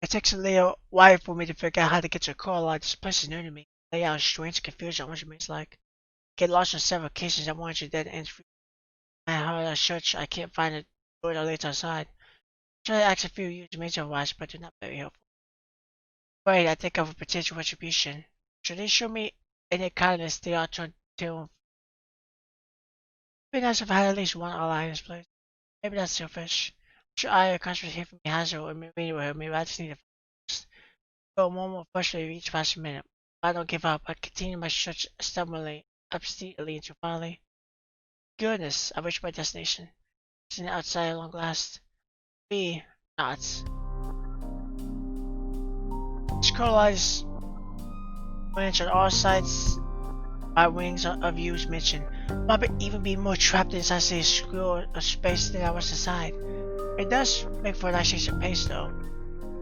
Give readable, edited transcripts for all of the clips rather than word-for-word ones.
It takes a little while for me to figure out how to get to a call line. This place is new to me. Layout is strange, confused on what it means like. Get lost in several cases. I want you dead ends free. I hard I search, I can't find a door that leads outside. Try to ask a few used major wise, but they're not very helpful. Wait, I think of a potential retribution. Should they show me any kindness they ought to do? It'd be nice if I had at least one ally in this place. Maybe that's selfish. I'm sure I constantly hear from me Hazel or maybe with her. Maybe I just need to focus. Go one more frustrated each passing minute. I don't give up. I continue my search stubbornly, obstinately until finally. Goodness, I reached my destination. Sitting outside at long last. B. Knots. Scrollized branch on all sides by wings of views mentioned. Might even be more trapped inside the scroll of space than I was inside. It does make for a nice change of pace though.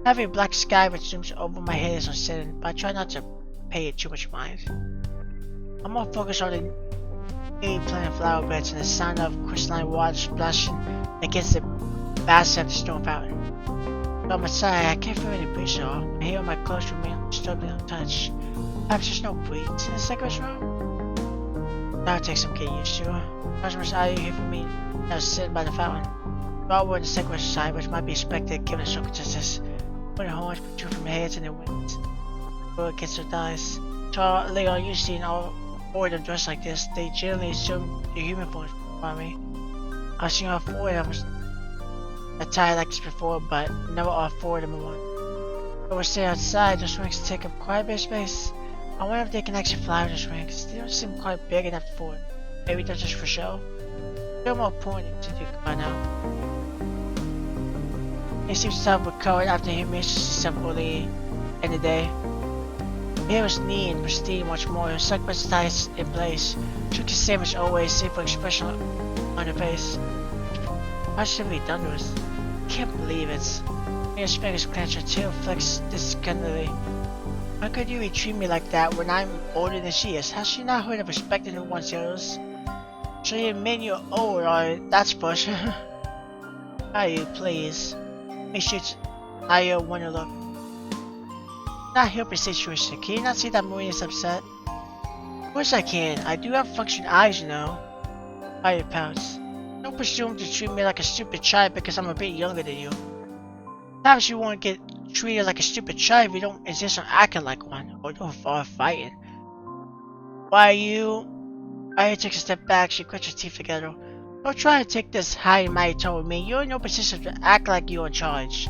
Having a black sky which zooms over my head is unsettling, but I try not to pay it too much mind. I'm more focused on the new plant flower beds and the sound of crystalline water splashing against the vast empty stone fountain. But on my side, I can't feel any breeze at all. My hair and my clothes remain disturbingly untouched. Perhaps there's no breeze in the Sakura's room? That'll take some getting used to. Customers out here for me that was sitting by the fountain. We're all on the Sakura's side, which might be expected given the circumstances. When the horns protrude from their heads and their wings. Go against their thighs. So later on, you see all four of them dressed like this. They generally assume the human forms by me. I've seen all four of them attired like this before, but never all four of them in one. But we're staying outside, those rings take up quite a bit of space. I wonder if they can actually fly with those rings. They don't seem quite big enough for it. Maybe they're just for show. They're more pointed to you by now. He seems to have recovered after he missed himself early in the day. Her hair was neat and pristine much more. Her succubus ties in place. She looked the same as always, save for expression on her face. Positively thunderous. I can't believe it. Mia's fingers clenched, her tail flexed discontentedly. How could you treat me like that when I'm older than she is? Has she not heard of respecting her one's heroes? So you admit you're old, or that's push. Are you, please? He shoots higher when you look. Not help your situation. Can you not see that Marina's upset? Of course I can. I do have functioning eyes, you know. Aya pouts. Don't presume to treat me like a stupid child because I'm a bit younger than you. Perhaps you won't get treated like a stupid child if you don't insist on acting like one, or fighting. Why you? Aya takes a step back. She grits her teeth together. Don't try to take this high and mighty tone with me. You're in no position to act like you're in charge.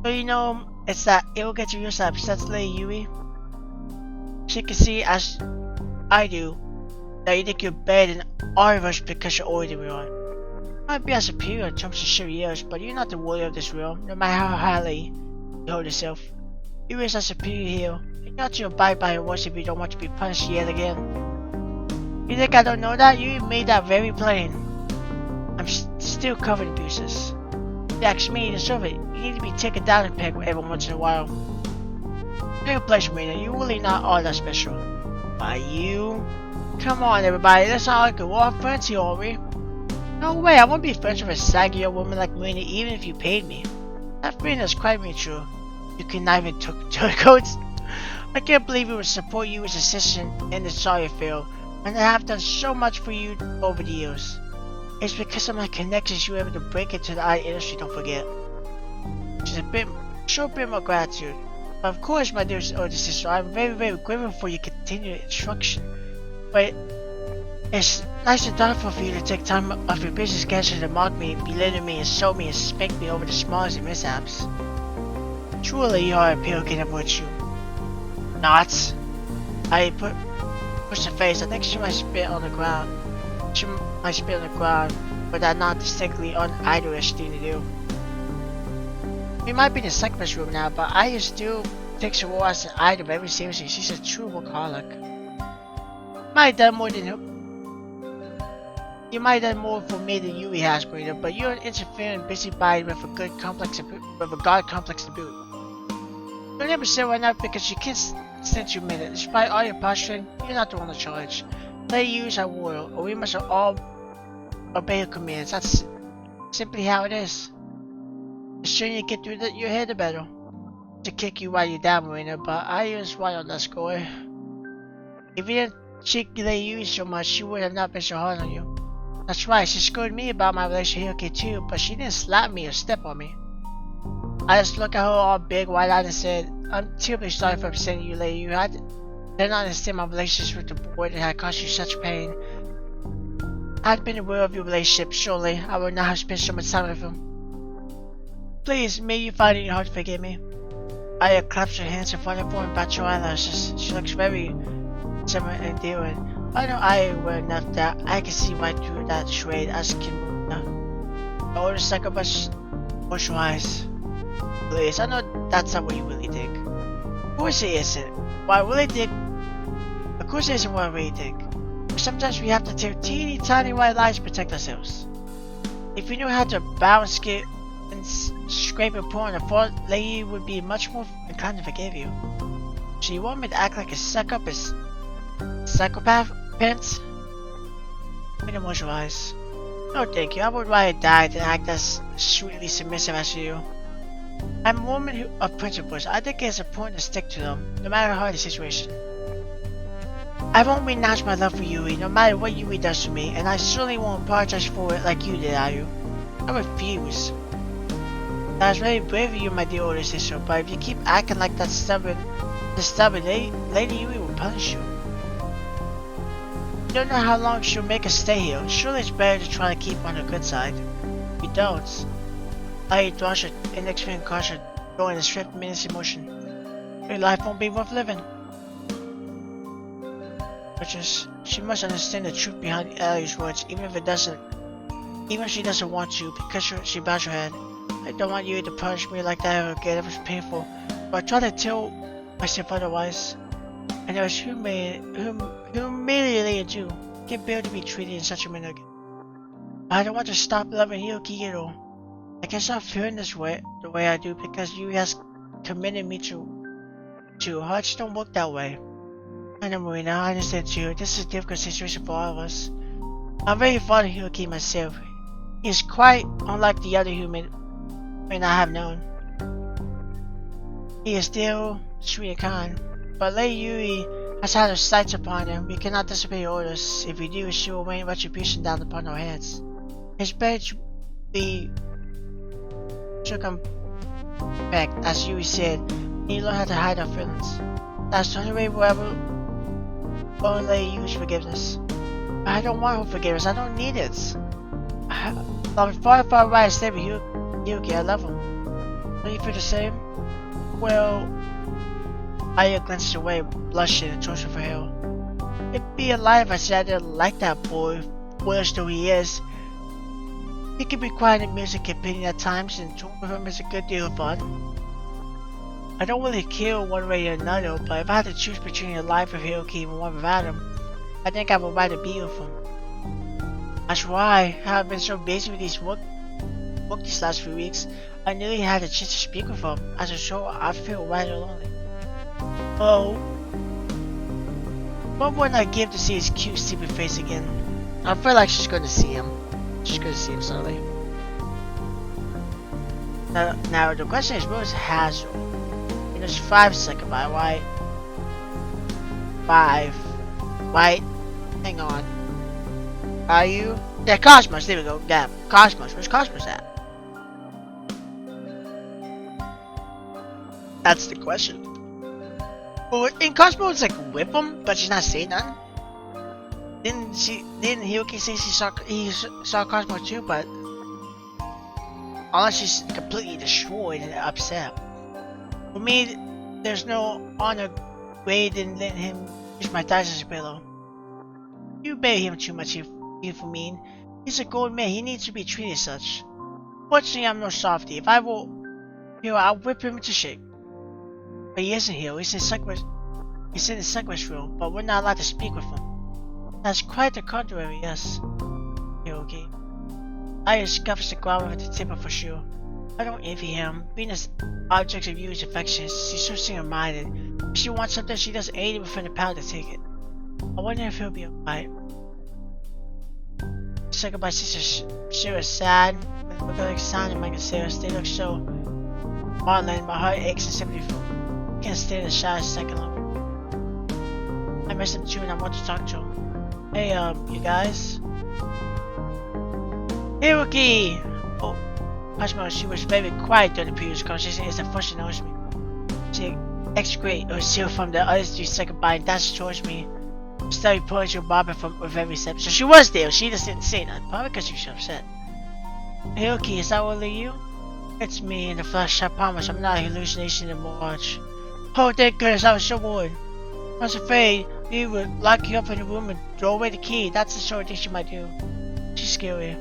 So you know, it's that it'll get you used to upsets Lady Yui. She can see, as I do, that you think you're better than all of us because you're older than we are. You might be a superior in terms of sheer years, but you're not the ruler of this realm, no matter how highly you hold yourself. You is a superior hero. You got to abide by your words if you don't want to be punished yet again. You think I don't know that? You made that very plain. I'm still covered in bruises. If you ask me, you deserve it. You need to be taken down a peg every once in a while. Real pleasure, Marina. You're really not all that special. Why you? Come on, everybody. Let's not argue. We're all friends here, are we? No way. I won't be friends with a saggy old woman like Marina even if you paid me. That friend is quite mutual. You can even turcoats. I can't believe we would support you as a citizen in the Sawyer field when I have done so much for you over the years. It's because of my connections you were able to break into the art industry, don't forget. Show a bit more gratitude. But of course, my dear older sister, I'm very, very grateful for your continued instruction. But it's nice and thoughtful for you to take time off your busy schedule to mock me, belittle me, insult me, and spank me over the smallest of mishaps. Truly, you are a pilgrim of virtue. Not. I pushed her face. I think she might spit on the ground. But that's not distinctly un-idolish thing to do. We might be in the Succubus room now, but Aya still takes her role as an idol very seriously. She's a true workaholic. You might have done more for me than Yui has, Marina, but you're an interfering busybody with a god complex to boot. You'll never say why not because you can't stand you minute. Despite all your posturing, you're not the one in charge. Let you use our royal, or we must all obey your commands. That's simply how it is. The sooner you get through your head, the better. to kick you while you're down, Marina, but I was right on that score. If you didn't cheek Lei Yui so much, she would have not been so hard on you. That's right, she scolded me about my relationship with Hioki too, but she didn't slap me or step on me. I just looked at her all big, wide-eyed and said, I'm terribly sorry for upsetting you, Lei Yui. I did not understand my relationship with the boy that had caused you such pain. Had I been aware of your relationship, surely I would not have spent so much time with him. Please, may you find it in your heart to forgive me. Aya claps her hands in front of her and bats her eyelashes. She looks very similar and endearing. I know I aware enough that I can see right through that charade as can the older Succubus push her eyes. Please, I know that's not what you really think. Of course it isn't. What I really think. Of course it isn't what I really think. Sometimes we have to take teeny tiny white lies to protect ourselves. If we knew how to balance it and scrape and pull on the floor, Lei would be much more inclined to forgive you. So you want me to act like a succubus? Psychopath, Pence? Make moisturize. No thank you, I would rather die than act as sweetly submissive as you. I'm a woman of principles. I think it's important to stick to them, no matter how hard the situation. I won't renounce my love for Yui, no matter what Yui does to me, and I certainly won't apologize for it like you did, Ayu. I refuse. That was very brave of you, my dear older sister, but if you keep acting like that stubborn Lady Yui will punish you. You don't know how long she'll make us stay here. Surely it's better to try to keep on her good side. If you don't, I thrash her index finger across her door in a swift menacing motion. Your life won't be worth living. She must understand the truth behind Ayu's words, even if she doesn't want to, because she bows her head. I don't want you to punish me like that ever again. It was painful, but I try to tell myself otherwise. And it was humiliating too. I can't bear to be treated in such a manner again. I don't want to stop loving Hioki at all. I can't stop feeling this way, the way I do, because Yui has committed me to hearts don't work that way. I know, Marina, I understand too. This is a difficult situation for all of us. I'm very fond of Hioki myself. He is quite unlike the other human I have known. He is still sweet and kind, but Lei Yui has had her sights upon him. We cannot disobey her orders. If we do, she will rain retribution down upon our heads. It's better to be circumspect, as Yui said, and you learn how to hide our feelings. That's the only way we'll ever Lei Yui's forgiveness. But I don't want her forgiveness. I don't need it. I'm far right to stay with Hioki. I love him. Don't you feel the same? Well, Aya glanced away, blushing and torturing for hell. It'd be a lie if I said I didn't like that boy, foolish though he is. He can be quiet and music opinion at times, and talking with him is a good deal of fun. I don't really care one way or another, but if I had to choose between a life with Hioki and one without him, I think I would rather be with him. That's why I have been so busy with these work these last few weeks. I nearly had a chance to speak with him. As a result, I feel rather lonely. Oh, what would I give to see his cute, stupid face again? I feel like she's going to see him. She's going to see him suddenly. Now the question is, where is Hazel? And there's 5 seconds by right? 5. Right? Hang on. Are you? Yeah, Cosmos. There we go. Yeah, Cosmos. Where's Cosmos at? That's the question. Well, in Cosmos, like whip him, but she's not saying nothing. Didn't Hioki say he saw Cosmos too? But unless she's completely destroyed and upset. For me, there's no honor greater than letting him use my thighs as a pillow. You obey him too much, for mean. He's a gold man. He needs to be treated as such. Fortunately, I'm no softy. If I will, I'll whip him into shape. But he isn't here. He's in the Succubus room, but we're not allowed to speak with him. That's quite the contrary, yes. Okay. I scuffs the ground with the tip of her shoe. I don't envy him. Being as objects of Yui's affections, she's so single-minded. If she wants something, she does anything within the power to take it. I wonder if he'll be alright. Second by sister, she was sad, with a sound and Mike and Sarah. They look so Marlon, my heart aches and simply can't stay in the shower a second longer. I miss him too and I want to talk to him. Hey, you guys? Hiroki! Oh, Hashimo, she was very quiet during the previous conversation. It's the first she noticed me. She excrete or seal from the other three second by and dashed towards me. Steady pulling your barber from with every step. So she was there, she just didn't say that. Probably because she was upset. Hiroki, is that only you? It's me in the flesh, I promise. I'm not a hallucination anymore. Oh, thank goodness, I was so worried. I was afraid you would lock you up in the room and throw away the key. That's the sort of thing she might do. She's scary.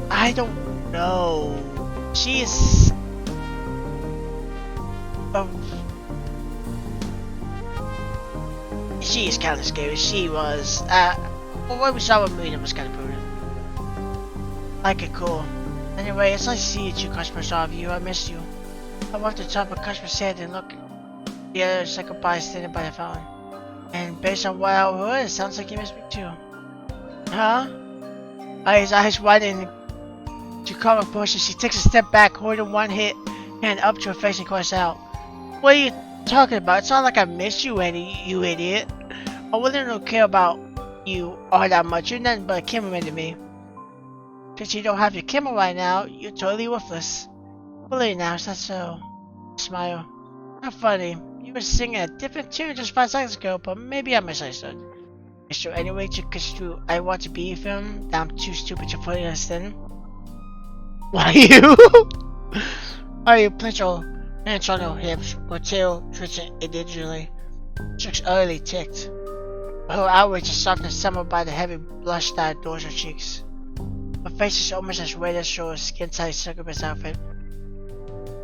I don't know. She is... she is kind of scary. She was... well, what we saw with Marina was kind of prudent. Like it cool. Anyway, it's nice to see you customers, all of you. I missed you. I walked to the top of customer's head and looked the other second by standing by the fountain. And based on what I heard, it sounds like you missed me too. Huh? His eyes widen to cover portion. She takes a step back, holding one hand up to her face and cries out. What are you talking about? It's not like I missed you, Eddie, you idiot. I wouldn't really care about you all that much. You're nothing but a cameraman to me. Since you don't have your camera right now, you're totally worthless. Believe now, is that so? Smile. Not funny. You were singing a different tune just 5 seconds ago, but maybe I misunderstood. Is there any way to construe I Want to Be a film that I'm too stupid to fully understand? Why you? Are you potential hands on her hips or tail twitching individually? Cheeks utterly ticked. Her outrage is softened somewhat by the heavy blush that adorns her cheeks. Her face is almost as red as her skin-tight Succubus outfit.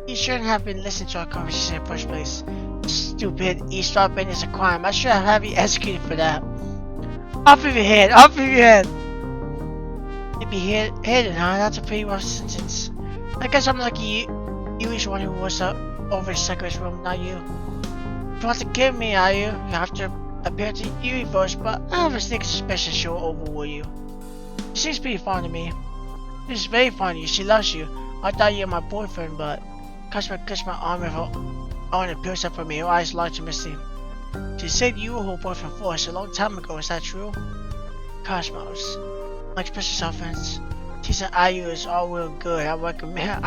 You shouldn't have been listening to our conversation in the first place. Stupid, eavesdropping is a crime. I should have you executed for that. Off of your head! Off of your head! Maybe hidden, huh? That's a pretty rough sentence. I guess I'm lucky you is one who was over the Succubus room, not you. You want to kill me, are you? You have to appear to Yui first, but I have a sneaking suspicion she'll overrule you. She seems pretty fond of me. She's very fond of you. She loves you. I thought you were my boyfriend, but Customer kissed my arm with her own and peers up for me, her eyes large and misty. She said you were her boyfriend for us a long time ago, is that true? Cosmos. My expression softens. She said IU is all real good. I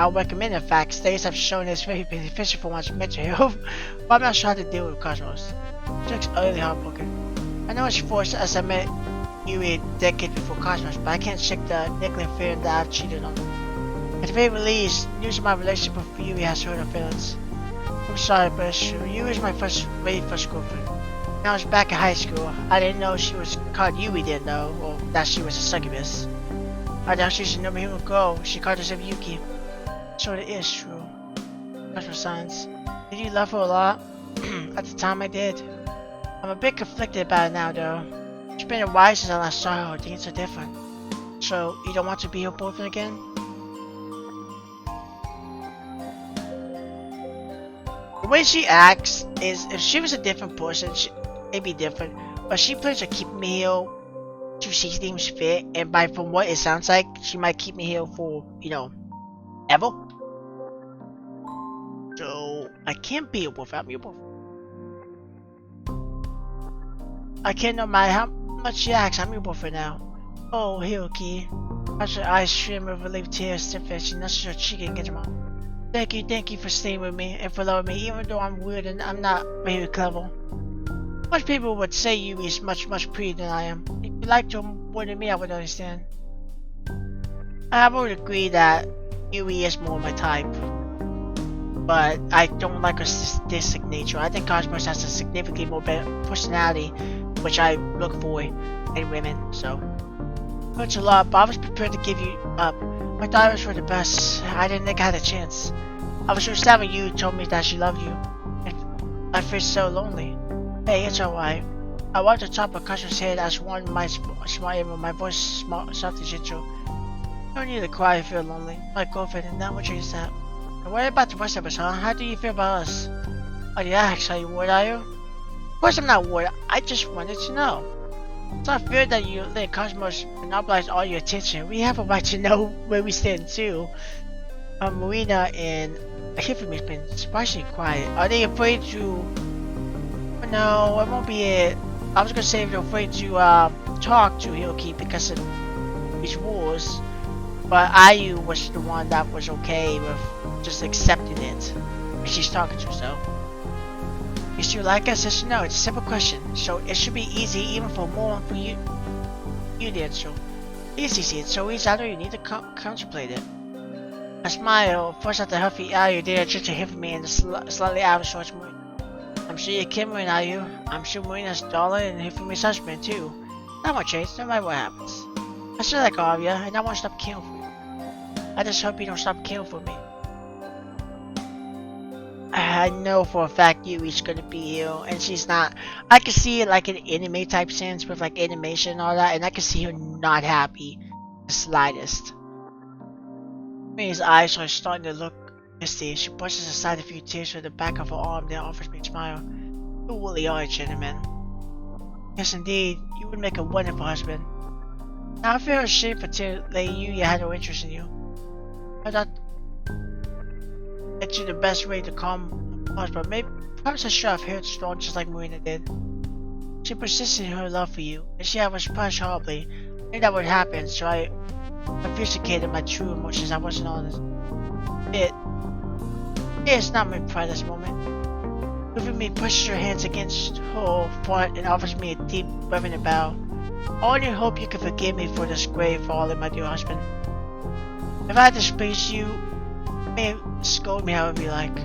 recommend in fact, studies have shown it's very beneficial for one's mental health, but I'm not sure how to deal with Cosmos. She looks utterly heartbroken. I know it's forced as I met you a decade before Cosmos, but I can't shake the niggling feeling that I've cheated on her. At the very least, news of my relationship with Yui has hurt her feelings. I'm sorry, but it's true. Yui is my very first girlfriend. When I was back in high school, I didn't know she was called Yui then though, or that she was a succubus. I thought she was a normal human girl. She called herself Yuki. So it is true. That's for science. Did you love her a lot? At the time I did. I'm a bit conflicted about it now though. It's been a while since I last saw her, things are different. So, you don't want to be her boyfriend again? The way she acts is, if she was a different person, it'd be different. But she plans to keep me here to see things fit, and from what it sounds like, she might keep me here for, you know, ever. So, I can't be a boyfriend, I'm your boyfriend. I can't, no matter how much she acts, I'm your boyfriend now. Oh, Hiroki. Watch her eyes stream with relief tears, stiff as she nudges her cheek and gets her mouth. Thank you for staying with me and for loving me, even though I'm weird and I'm not very clever. Most people would say Yui is much prettier than I am. If you liked her more than me, I would understand. I would agree that Yui is more my type. But I don't like her sadistic nature. I think Cosmos has a significantly more better personality, which I look for in women, so. Hurts a lot, but I was prepared to give you up. My daughters were the best. I didn't think I had a chance. I was so sad when you told me that she loved you. And I felt so lonely. Hey, it's alright. I walked on top of Custer's head as one might smile, my voice soft and gentle. You don't need to cry if you're lonely. My girlfriend and not what you said. And what about the rest of us, huh? How do you feel about us? Oh yeah, are you worried, are you? Of course I'm not worried. I just wanted to know. It's not fair that you let Cosmos monopolize all your attention. We have a right to know where we stand too. Marina and Hifumi has been surprisingly quiet. Are they afraid to... No, it won't be it. I was gonna say if they're afraid to talk to Hiroki because of these rules. But Ayu was the one that was okay with just accepting it. And she's talking to herself. You still like us? Yes or no? It's a simple question. So it should be easy even for more for you. You did so. Easy, it's so easy. I don't even need to contemplate it. I smile, force out the huffy Ayu there just to hit me in the slightly out of sorts mood. I'm sure you're Kimura and Ayu. I'm sure Marina's darling and Hifumi's husband too. That won't change, no matter what happens. I still like all of you, and I won't stop killing for you. I just hope you don't stop killing for me. I know for a fact Yui's gonna be ill, and she's not. I can see it like an anime type sense with like animation and all that, and I can see her not happy the slightest. May's eyes are starting to look misty. She brushes aside a few tears with the back of her arm, then offers me a smile. You really are a gentleman. Yes, indeed. You would make a wonderful husband. Now, I feel ashamed for telling you had no interest in you. I thought that you the best way to calm the pause, but perhaps I should have heard strong just like Marina did. She persisted in her love for you, and she was punished horribly. I knew that would happen, so I obfuscated my true emotions. I wasn't honest. It's not my proudest moment. Moving me pushes her hands against her front and offers me a deep, reverent bow. I only hope you can forgive me for this grave falling, my dear husband. If I displease you, you may scold me however you like.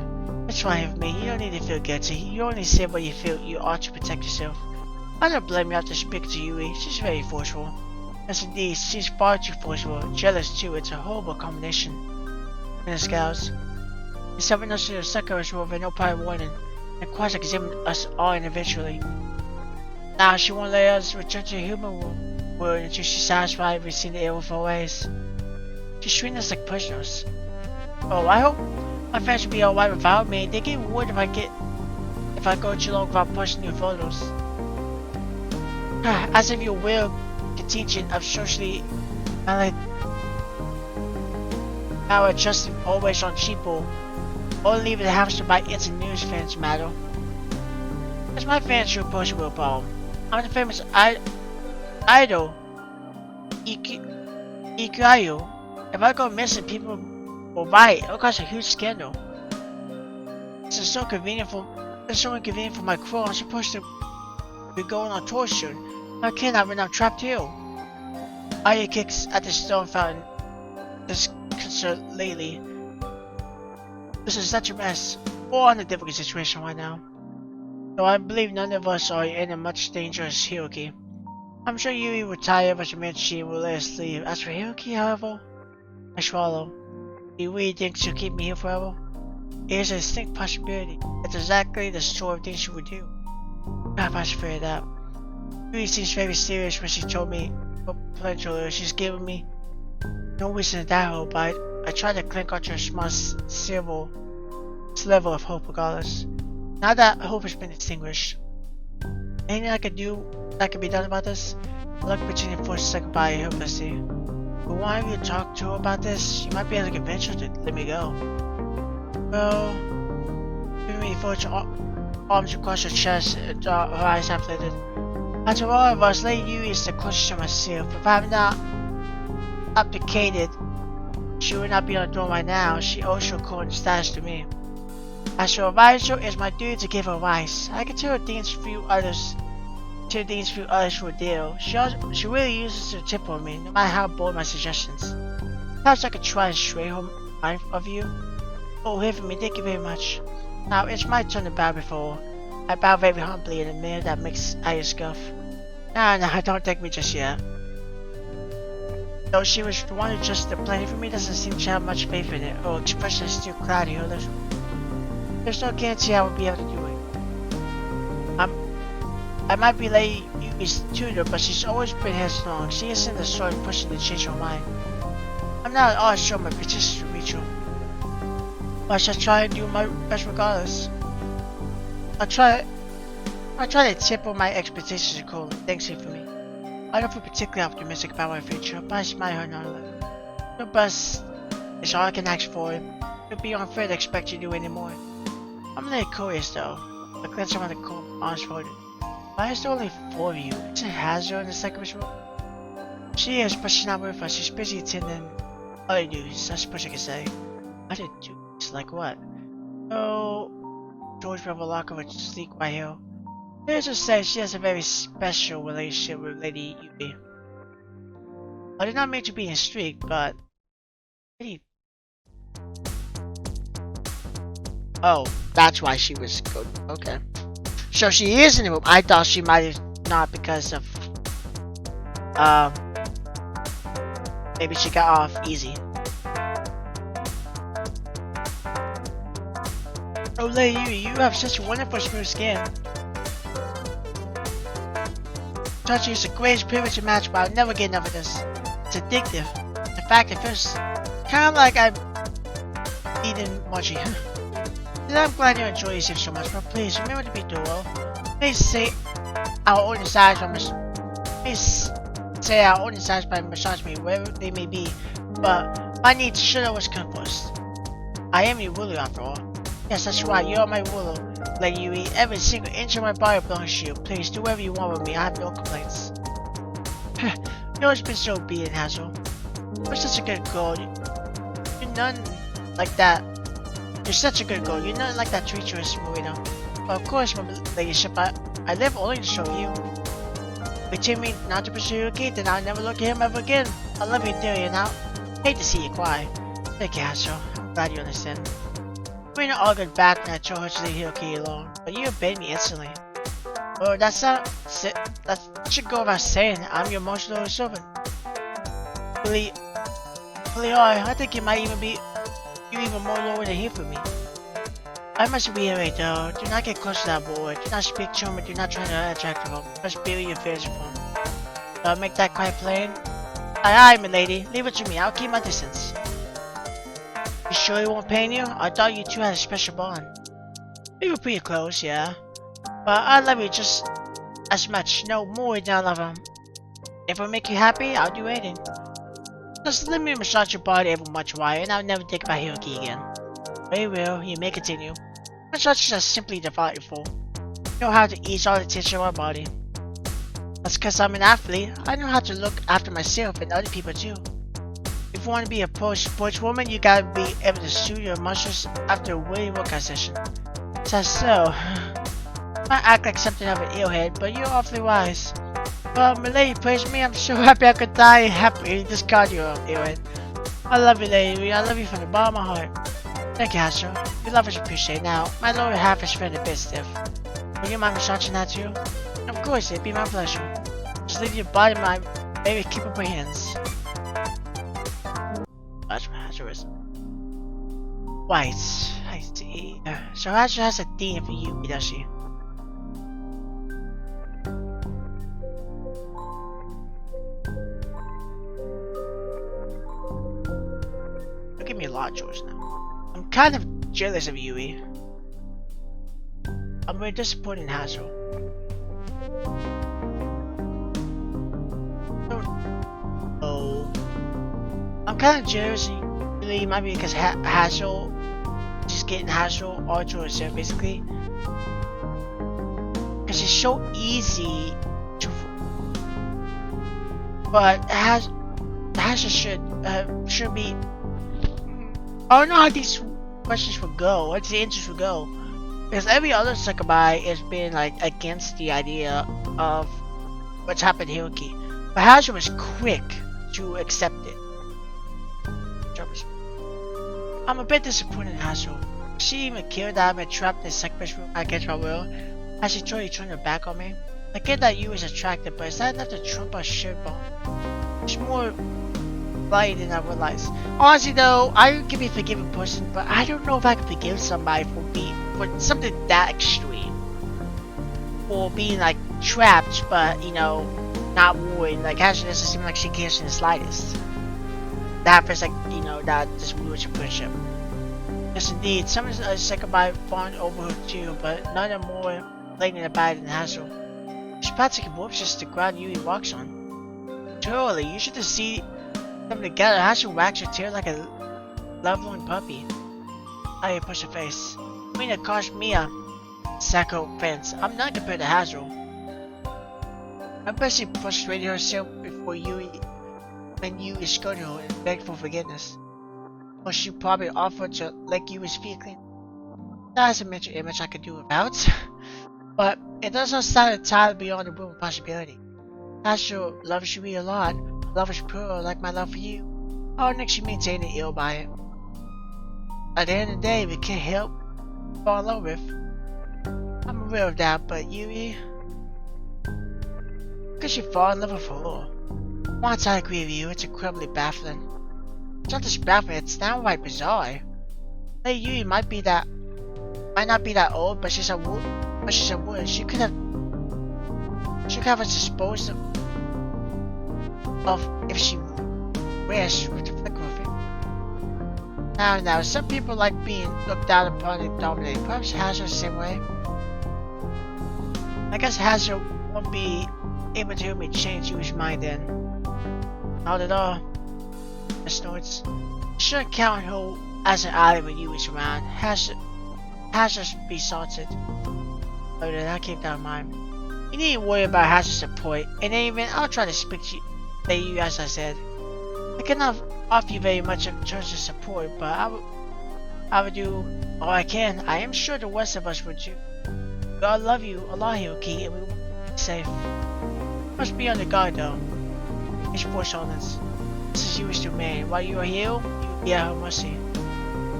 It's fine with me. You don't need to feel guilty. You only say what you feel you ought to protect yourself. I don't blame you after speaking to Yui. She's very forceful. Yes, indeed, she's far too forceful. Jealous too. It's a horrible combination. And the scouts. The 7 notes to the Sakura will have no prior warning, and quite examine us all individually. Now she won't let us return to human world until she's satisfied we've seen the error of our ways. She's treating us like prisoners. Oh, I hope my fans will be alright without me. They get worried if I go too long without posting new photos. As if your will contingent of socially maladjusted always on cheapo, or leaving the house to buy instant news fans matter. It's my fans who oppose the real problem. I'm the famous idol Ikayu. If I go missing, people will buy it. It'll cause a huge scandal. This is so inconvenient for my crew. I'm supposed to be going on tour soon. I cannot when I'm trapped here. Aya kicks at the stone fountain disconsolately. This is such a mess. We're in a difficult situation right now. Though I believe none of us are in a much danger as Hiroki. I'm sure Yui will tire, but she will let us leave. As for Hiroki, however, I swallow. Do you really think she'll keep me here forever? It is a distinct possibility. It's exactly the sort of thing she would do. Perhaps I should figure it out. Yui seems very serious when she told me potentially she's given me no reason to doubt her, but I tried to cling onto a small sliver of hope regardless. Now that hope has been extinguished, anything I can do that can be done about this? I look between the forces like goodbye helplessly. But why have you talked to her about this? You might be able to convince her to let me go. Well, giving me folded arms across her chest and her eyes half lit. After all of us, Lady Yui is the closest to myself. If I have not abdicated, she would not be on the throne right now. She owes her current status to me. As her advisor, it's my duty to give her advice. I can tell her things few others will deal. She really uses her tip on me, no matter how bold my suggestions. Perhaps I could try and sway her mind of you. Oh, hear from me, thank you very much. Now it's my turn to bow before her. I bow very humbly in a manner that makes Aya scoff. No, don't take me just yet. Though she was the one who just the plan for me, doesn't seem to have much faith in it. Her expression is still cloudy. There's no guarantee I will be able to do it. I might be Lady Yui's tutor, but she's always been headstrong. She isn't the sort of person to change her mind. I'm not at all sure my petitions to reach her, but I shall try and do my best regardless. I'll try to temper my expectations accordingly. Thanks for me. I don't feel particularly optimistic about my future, but I smile her nonetheless. Your best is all I can ask for. It would be unfair to expect you to do any more. I'm a little curious though. I glance around the cool, honest photo. Why is there only 4 of you? Isn't Hazel in the Succubus room? She is, but she's not with us. She's busy attending other duties, I suppose I could say. Other duties? Like what? Oh, George Revelocker with sleek white hair. Let's just say she has a very special relationship with Lady Yui. I did not mean to be in streak, but... Oh, that's why she was good. Okay. So she is in the room. I thought she might have not because of... Maybe she got off easy. Oh, Lady Yui, you have such wonderful smooth skin. Touching is the greatest privilege to match, but I'll never get enough of this. It's addictive. In fact, it feels kind of like I'm eating mochi. And I'm glad you enjoy yourself so much, but please remember to be thorough. Please say our own desires by massage me wherever they may be, but my needs should always come first. I am your ruler after all. Yes, that's right, you are my ruler, Lady Yui. Every single inch of my body belongs to you. Please do whatever you want with me, I have no complaints. You've always been so obedient, Hazel. You're such a good girl. You're none like that. You're such a good girl. You're not like that Traitorous Marina. But of course, my ladyship, I live only to show you. Between me not to pursue your kid, then I'll never look at him ever again. I love you dearly, and I hate to see you cry. Thank you, Hazel. I'm glad you understand. We not all good back when I told her to leave Hiroki alone, but you obeyed me instantly. Oh, that should go without saying. I'm your most loyal servant. Really are. I think you might even be even more loyal than here for me. I must reiterate though, do not get close to that boy. Do not speak to him, and do not try to attract him. Just bury your fears with him. Make that quite plain. Aye, my lady. Leave it to me. I'll keep my distance. You sure he won't pain you? I thought you two had a special bond. We were pretty close, yeah. But I love you just as much, no more than I love him. If it'll make you happy, I'll do anything. Just let me massage your body every much while, and I'll never think about Hiroki again. Very well, you may continue. Massages are simply delightful. You know how to ease all the tension of my body. That's because I'm an athlete. I know how to look after myself and other people too. If you want to be a pro sportswoman, you gotta be able to soothe your muscles after a weary workout session. So, might act like something of an illhead, but you're awfully wise. Well, my lady praised me. I'm so happy I could die happy in this cardio illhead. I love you, lady. I love you from the bottom of my heart. Thank you, Hazel. Your love is appreciated. Now, my lower half is feeling a bit stiff. Would you mind massaging that too? Of course, it'd be my pleasure. Just leave your body in my very capable hands. That's what Hazel is. Right, I see. So Hazel has a theme for you, does she? You'll give me a lot of chores now. I'm kind of jealous of Yui. I'm very disappointed in Hazel. Oh. I'm kind of jealous of Yui, maybe because Hazel, just getting Hazel all to herself basically. Because it's so easy to. But Hazel should be. I don't know how these questions will go, what the answers will go. Because every other Succubus has been like against the idea of what's happened to Hiroki. But Hazel was quick to accept it. I'm a bit disappointed in Hazel. She even cared that I've been trapped in the Succubus room against my will. Has she totally turned her back on me? I get that you is attractive, but is that enough to trump our shared bond? It's more light than I realized. Honestly though, I can be a forgiving person, but I don't know if I can forgive somebody for something that extreme. For being like trapped, but you know, not worried. Like Hazel doesn't seem like she cares in the slightest. That feels like, you know, that just ruins your friendship. Yes indeed, some of the Succubus fawn over her too, but none are more blatant about it than Hazel. She practically warps just the ground Yui walks on. Totally, you should have seen them together. How she wags her tail like a lovelorn puppy. I push her face. I mean, it cost me a Sacco fence. I'm not compared to Hazel. I bet she frustrated herself before Yui when Yui scolded her and begged for forgiveness. Or she probably offered to lick Yui's feet clean. That's a mental image I could do without. But it doesn't sound entirely beyond the realm of possibility. Hazel loves Yui a lot. Love is pure like my love for you. I don't think she means anything ill by it. At the end of the day, we can't help fall in love with. I'm aware of that, but Yui... Could she fall in love with her? Once I agree with you, it's incredibly baffling. It's not just baffling, it's downright bizarre. Hey, Yui might not be that old, but she's a woman. She could have us disposed of if she wished with the flicker of it. Now, some people like being looked down upon and dominated. Perhaps Hazel the same way. I guess Hazel won't be able to help me change Yui's mind then. Not at all. I snorts. You shouldn't count her as an ally when Yui's around. Hazel's be salted. Oh, then I keep that in mind. You needn't worry about Hazel's support. In any event, I'll try to speak to you as I said. I cannot offer you very much in terms of support, but I would do all I can. I am sure the rest of us would too. God love you a lot, Hiroki, and we will be safe. Must be on the guard though. It's force holdings. This is Yui's domain. While you are here, you will be at her mercy.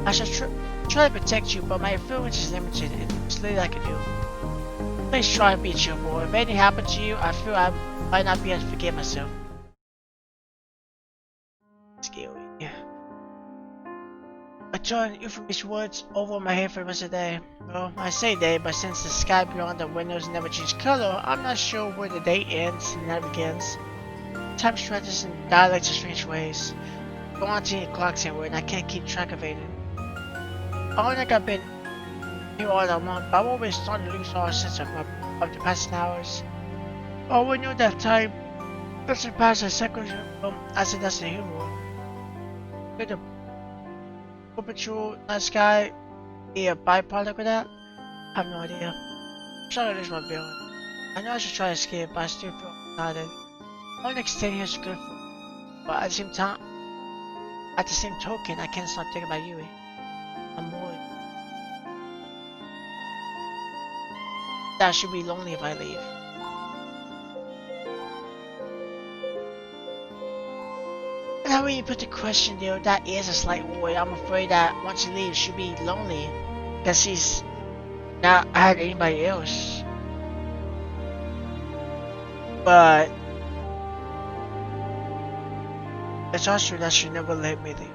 I shall try to protect you, but my influence is limited, and there's little I can do. Please try and be cheerful. If anything happens to you, I feel I might not be able to forgive myself. Scary. I turn euphemist words over my head for the rest of the day. Well, I say day, but since the sky beyond the windows never changes color, I'm not sure where the day ends and night begins. Time stretches and dilates in strange ways. Go on to the clocks anywhere, and I can't keep track of it. I don't think I've been here all that long, but I'm always starting to lose all sense of the past hours. Oh, we knew that time doesn't pass a second as it does the humor. Could the perpetual night sky be a byproduct of that? I have no idea. I'm trying to lose my feeling. I know I should try to escape, but I still feel excited. I don't think staying here is good for me, but at the same token, I can't stop thinking about Yui. I'm worried that I should be lonely if I leave. Now when you put the question there, that is a slight worry. I'm afraid that once he leaves, she'll be lonely because she's not had anybody else. But it's also true that she never let me leave.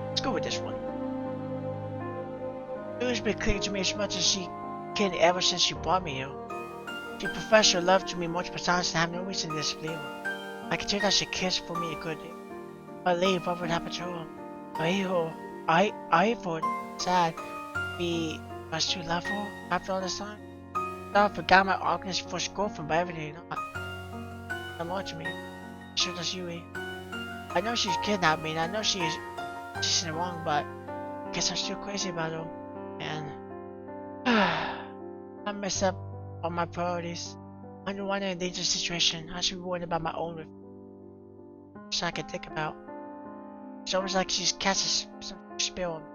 Let's go with this one. Yui's been clinging to me as much as she can ever since she brought me here. She professed her love to me multiple times and I have no reason to disbelieve her. I can tell that she cares for me a good deal. If I leave, what would happen to her? I thought sad we must too love her after all this time. I forgot my arguments for his girlfriend, but everything not more to me. So does Yui. I know she's kidnapped me and I know she's in the wrong, but I guess I'm still crazy about her. And I messed up on my priorities. I'm the one in a dangerous situation. I should be worried about my own so I can think about. It's almost like she's cast some spell on me.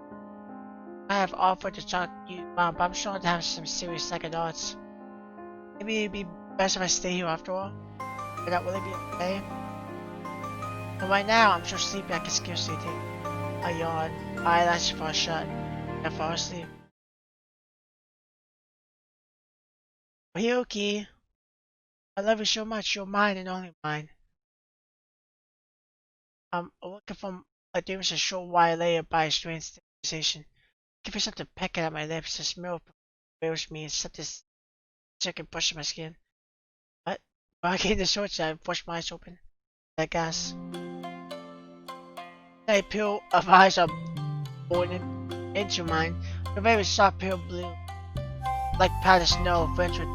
I have offered to talk to you, but I'm starting to have some serious second thoughts. Maybe it'd be best if I stay here after all. Would that really be okay? But right now, I'm so sleepy I can scarcely think. I yawn, my eyelashes fall shut, and I fall asleep. Hiroki, I love you so much. You're mine and only mine. I'm looking from a difference a short while later by a strange sensation. I feel something pecking at my lips. The smell prepares me and something second brushing my skin. What? When I get the shorts, I push my eyes open. I guess. A pale of eyes are born into mine. A very soft pale blue, like powdered snow, fringed with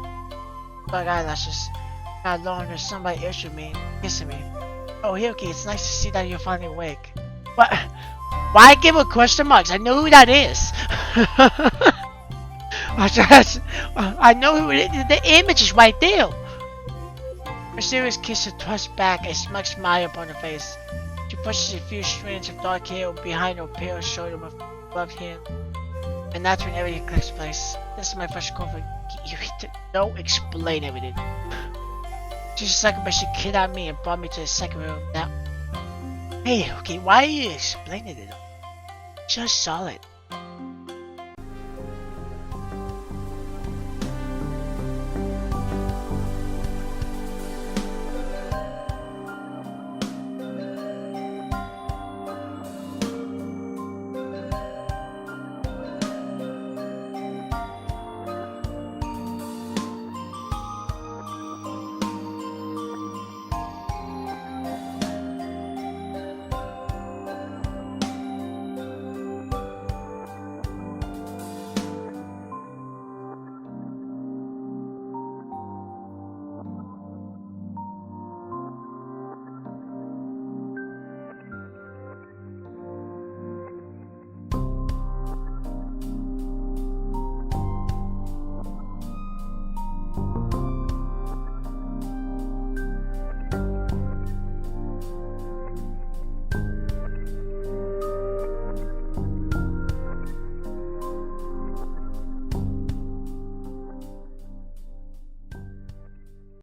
dark eyelashes. Not long there's somebody else with me, kissing me. Oh, Yuki, it's nice to see that you're finally awake. What? Why give a question marks? I know who that is. I know who it is. The image is right there. Her serious kiss her thrust back, a smug smile upon her face. She pushes a few strands of dark hair behind her pale shoulder with gloved hand. And that's when everything clicks place. This is my first girlfriend. You don't explain everything. Just a second, but she kidnapped me and brought me to the second room. Now, hey, okay, why are you explaining it? Just saw it.